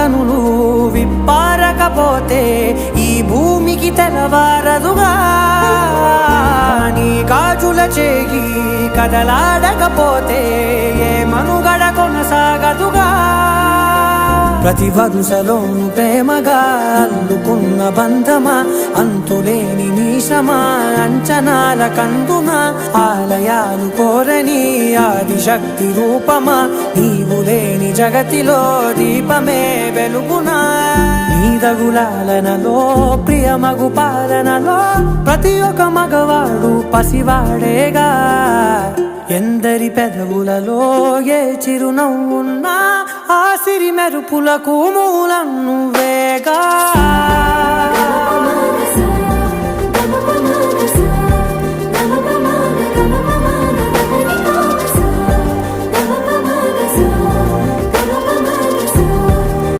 కనులు విప్పారకపోతే ఈ భూమికి తెలవారదుగా నీ గాజుల చేయి కదలాడకపోతే ఏ మనుగడ కొనసాగదుగా ప్రతి వరుసలోను ప్రేమగా అల్లుకున్న బంధమా అంతులేని నీశమా అంచనాల కందున ఆలయాలు కోరని ఆదిశక్తి రూపమా నీవు లేని జగతిలో దీపమే వెలుగునా నీదగులాలనలో ప్రియమగు పాలనలో ప్రతి ఒక్క మగవాడు పసివాడేగా ఎందరి పెదవులలో ఏ చిరునవ్వున్నా ఆ సిరి మెరుపులకు మూలం నువ్వేగా